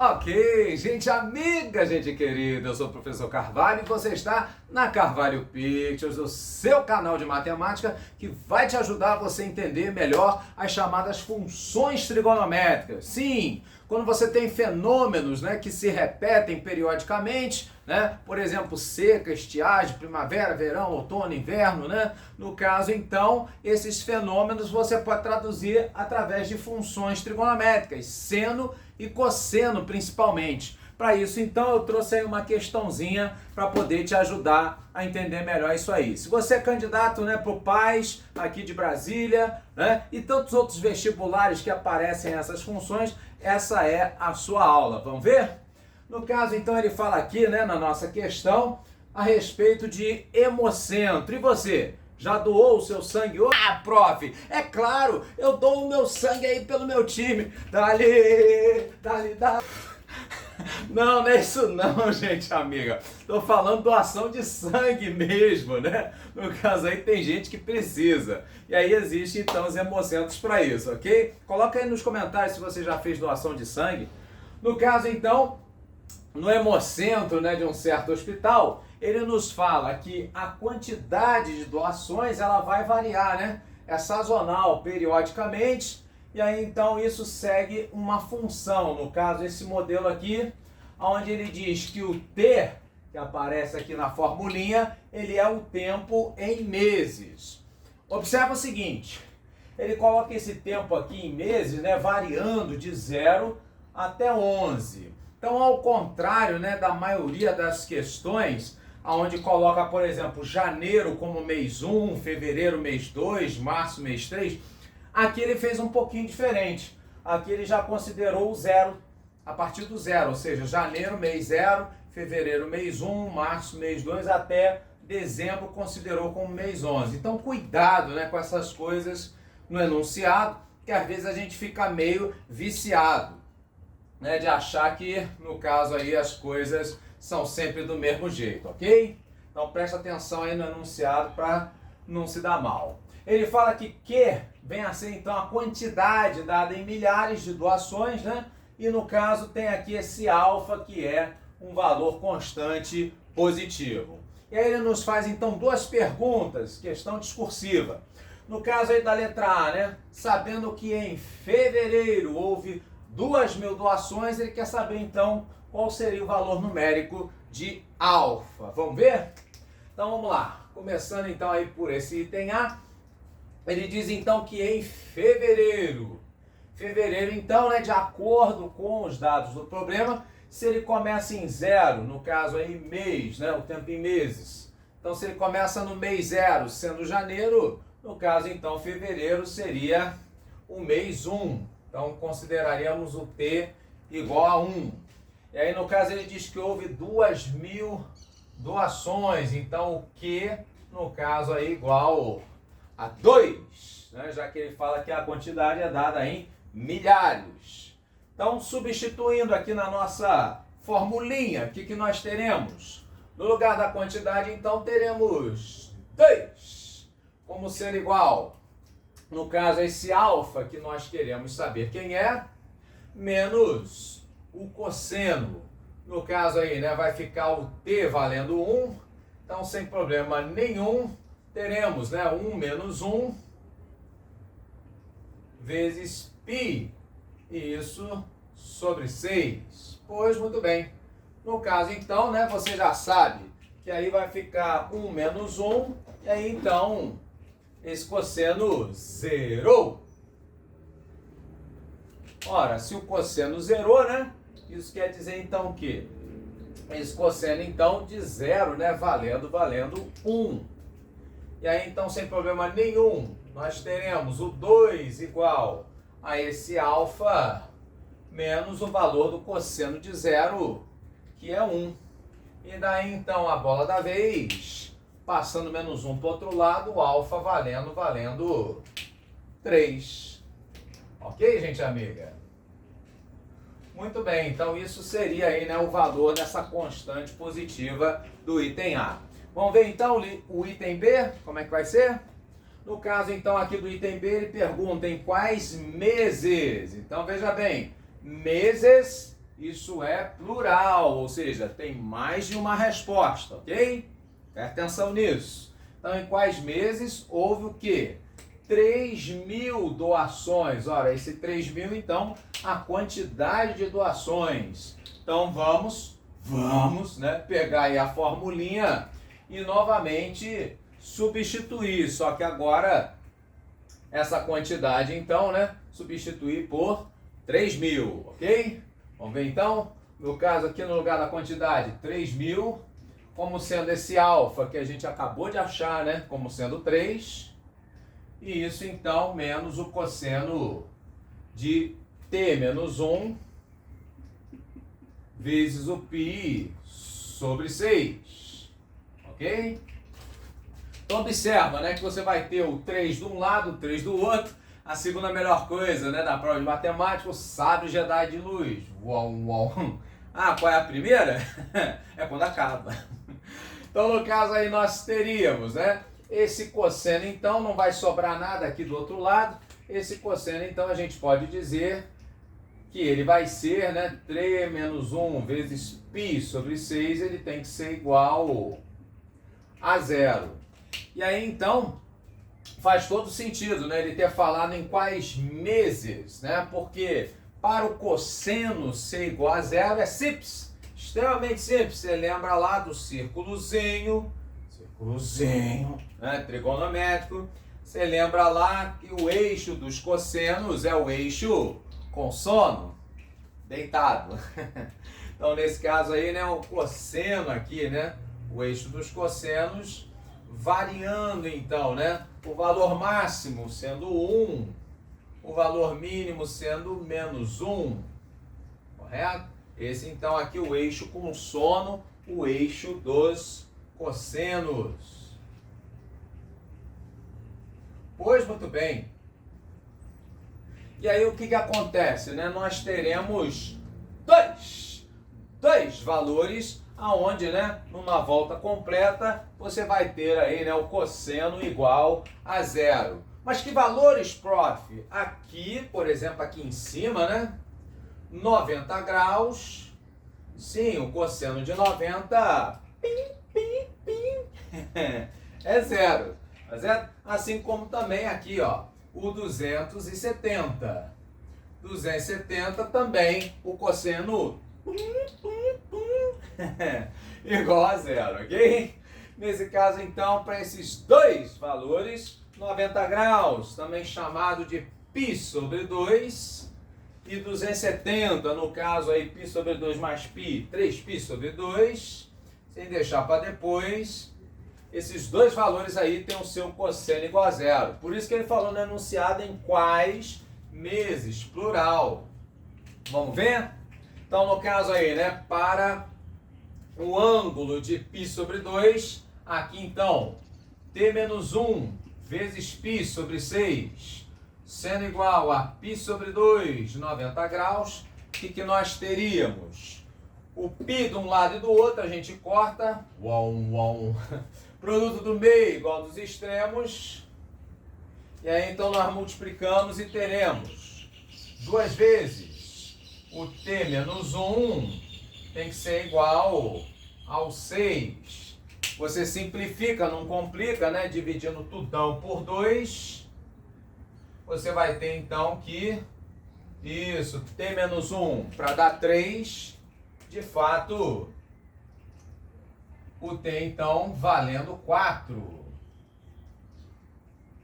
Ok, gente amiga, gente querida, eu sou o professor Carvalho e você está na Carvalho Pictures, o seu canal de matemática que vai te ajudar a você entender melhor as chamadas funções trigonométricas. Sim, quando você tem fenômenos, que se repetem periodicamente, por exemplo, seca, estiagem, primavera, verão, outono, inverno, No caso, então, esses fenômenos você pode traduzir através de funções trigonométricas, seno e cosseno principalmente. Para isso, então, eu trouxe aí uma questãozinha para poder te ajudar a entender melhor isso aí. Se você é candidato para o PAS, aqui de Brasília, e tantos outros vestibulares que aparecem essas funções, essa é a sua aula. Vamos ver? No caso, então, ele fala aqui, na nossa questão, a respeito de hemocentro. E você? Já doou o seu sangue hoje? Ah, prof, é claro, eu dou o meu sangue aí pelo meu time. Dali. Não, não é isso não, gente amiga. Tô falando doação de sangue mesmo, No caso aí tem gente que precisa. E aí existe então os hemocentros para isso, ok? Coloca aí nos comentários se você já fez doação de sangue. No caso então, no hemocentro, de um certo hospital, ele nos fala que a quantidade de doações ela vai variar, É sazonal, periodicamente, e aí então isso segue uma função. No caso, esse modelo aqui, onde ele diz que o T, que aparece aqui na formulinha, ele é o tempo em meses. Observa o seguinte, ele coloca esse tempo aqui em meses, variando de 0 até 11. Então, ao contrário, da maioria das questões, onde coloca, por exemplo, janeiro como mês 1, fevereiro mês 2, março mês 3, aqui ele fez um pouquinho diferente. Aqui ele já considerou o zero, a partir do zero, ou seja, janeiro mês 0, fevereiro mês 1, março mês 2, até dezembro considerou como mês 11. Então, cuidado com essas coisas no enunciado, que às vezes a gente fica meio viciado. De achar que, no caso aí, as coisas são sempre do mesmo jeito, ok? Então presta atenção aí no enunciado para não se dar mal. Ele fala que Q vem a ser então a quantidade dada em milhares de doações, E no caso tem aqui esse alfa que é um valor constante positivo. E aí ele nos faz então duas perguntas, questão discursiva. No caso aí da letra A, Sabendo que em fevereiro houve 2.000 doações, ele quer saber então qual seria o valor numérico de alfa. Vamos ver? Então vamos lá. Começando então aí por esse item A, ele diz então que em fevereiro então, de acordo com os dados do problema, se ele começa em 0, no caso aí mês, o tempo em meses. Então se ele começa no mês 0, sendo janeiro, no caso então fevereiro seria o mês 1. Então, consideraríamos o T igual a 1. E aí, no caso, ele diz que houve 2.000 doações. Então, o Q, no caso, é igual a 2. Já que ele fala que a quantidade é dada em milhares. Então, substituindo aqui na nossa formulinha, o que nós teremos? No lugar da quantidade, então, teremos 2 como sendo igual. No caso, esse alfa que nós queremos saber quem é, menos o cosseno. No caso aí, vai ficar o T valendo 1. Então, sem problema nenhum, teremos 1 menos 1 vezes π. E isso sobre 6. Pois, muito bem. No caso, então, você já sabe que aí vai ficar 1 menos 1. E aí, então, esse cosseno zerou. Ora, se o cosseno zerou, isso quer dizer então que esse cosseno então de 0, valendo 1. E aí então sem problema nenhum, nós teremos o 2 igual a esse alfa menos o valor do cosseno de 0, que é 1. E daí então a bola da vez, passando menos 1 para o outro lado, o alfa valendo 3. Ok, gente amiga? Muito bem, então isso seria aí, o valor dessa constante positiva do item A. Vamos ver então o item B, como é que vai ser? No caso então aqui do item B, ele pergunta em quais meses. Então veja bem, meses isso é plural, ou seja, tem mais de uma resposta, ok? Presta atenção nisso. Então, em quais meses houve o quê? 3.000 doações. Ora, esse 3.000, então, a quantidade de doações. Então, vamos, né, pegar aí a formulinha e novamente substituir. Só que agora, essa quantidade, então, né, substituir por 3.000, ok? Vamos ver, então, no caso aqui, no lugar da quantidade, 3.000, como sendo esse alfa que a gente acabou de achar, né, como sendo 3, e isso, então, menos o cosseno de t menos 1 vezes o π sobre 6, ok? Então, observa, né, que você vai ter o 3 de um lado, o 3 do outro. A segunda melhor coisa, né, da prova de matemática, o sabre Jedi de luz. Uau, uau. Ah, qual é a primeira? É quando acaba. Então, no caso aí, nós teríamos, né, esse cosseno, então, não vai sobrar nada aqui do outro lado. Esse cosseno, então, a gente pode dizer que ele vai ser, né, 3 menos 1 vezes π sobre 6, ele tem que ser igual a 0. E aí, então, faz todo sentido, né, ele ter falado em quais meses, né, porque para o cosseno ser igual a 0 é simples, extremamente simples. Você lembra lá do círculozinho, né, trigonométrico. Você lembra lá que o eixo dos cossenos é o eixo com sono, deitado. Então, nesse caso aí, né, o cosseno aqui, né, o eixo dos cossenos variando, então, né, o valor máximo sendo 1, o valor mínimo sendo menos 1, correto? Esse, então, aqui o eixo com sono, o eixo dos cossenos. Pois, muito bem. E aí, o que acontece, né? Nós teremos dois valores aonde, né, numa volta completa, você vai ter aí, né, o cosseno igual a 0. Mas que valores, prof? Aqui, por exemplo, aqui em cima, né, 90 graus, sim, o cosseno de 90, é 0, tá certo? Assim como também aqui, ó, o 270. 270 também, o cosseno igual a 0, ok? Nesse caso, então, para esses dois valores, 90 graus, também chamado de π sobre 2, e 270, no caso aí, π sobre 2 mais π, 3π sobre 2, sem deixar para depois, esses dois valores aí têm o seu cosseno igual a 0. Por isso que ele falou no enunciado em quais meses, plural. Vamos ver? Então, no caso aí, né, para o ângulo de π sobre 2, aqui então, t menos 1 vezes π sobre 6, sendo igual a π sobre 2, 90 graus, o que nós teríamos? O π de um lado e do outro, a gente corta, produto do meio igual dos extremos, e aí então nós multiplicamos e teremos 2 vezes o t menos 1 tem que ser igual ao 6. Você simplifica, não complica, né? Dividindo tudão por 2, você vai ter então que isso, t menos 1 para dar 3, de fato, o t então valendo 4.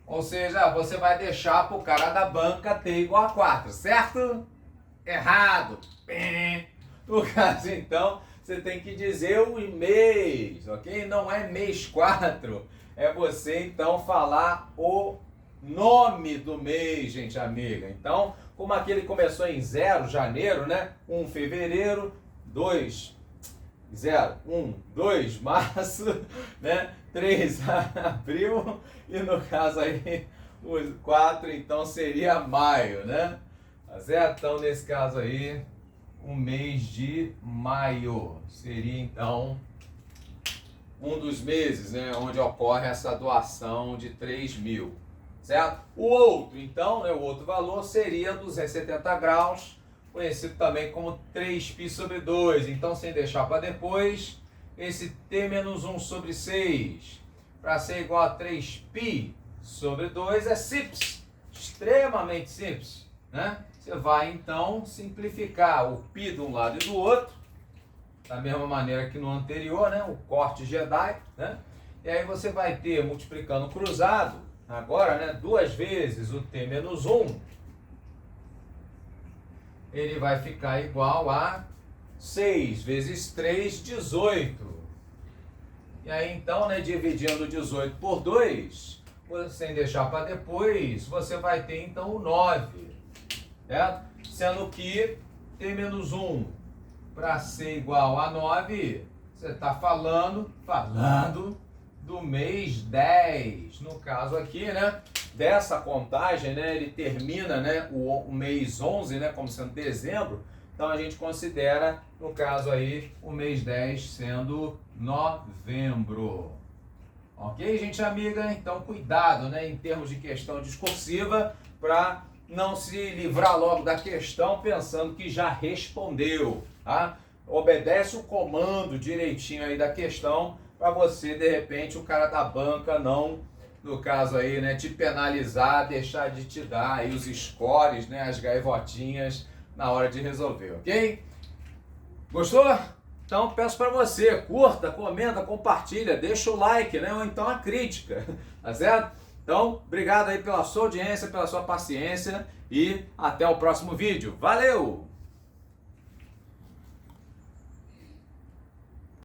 Ou seja, você vai deixar para o cara da banca t igual a 4, certo? Errado. No caso, então, você tem que dizer o mês, ok? Não é mês 4, é você, então, falar o nome do mês, gente amiga. Então, como aquele começou em 0, janeiro, né? 1, fevereiro, 2, 2, março, né? 3, abril, e no caso aí, o 4, então, seria maio, né? Tá certo? Então, nesse caso aí, o mês de maio seria, então, um dos meses, né, onde ocorre essa doação de 3.000, certo? O outro, então, né, o outro valor seria 270 graus, conhecido também como 3π sobre 2. Então, sem deixar para depois, esse t menos 1 sobre 6, para ser igual a 3π sobre 2, é simples, extremamente simples, né? Você vai, então, simplificar o π de um lado e do outro, da mesma maneira que no anterior, né? O corte Jedi, né? E aí você vai ter, multiplicando cruzado, agora, né? 2 vezes o t menos 1, ele vai ficar igual a 6 vezes 3, 18. E aí, então, né, dividindo 18 por 2, sem deixar para depois, você vai ter, então, o 9. Certo? Sendo que t menos 1 para ser igual a 9, você está falando do mês 10. No caso aqui, né? Dessa contagem, né, ele termina, né, o mês 11, né, como sendo dezembro, então a gente considera, no caso aí, o mês 10 sendo novembro. Ok, gente amiga? Então cuidado, né, em termos de questão discursiva, para não se livrar logo da questão pensando que já respondeu, tá? Obedece o comando direitinho aí da questão, para você, de repente, o cara da banca não, no caso aí, né, te penalizar, deixar de te dar aí os scores, né, as gaivotinhas na hora de resolver, ok? Gostou? Então peço para você, curta, comenta, compartilha, deixa o like, né, ou então a crítica, tá certo? Então, obrigado aí pela sua audiência, pela sua paciência e até o próximo vídeo. Valeu!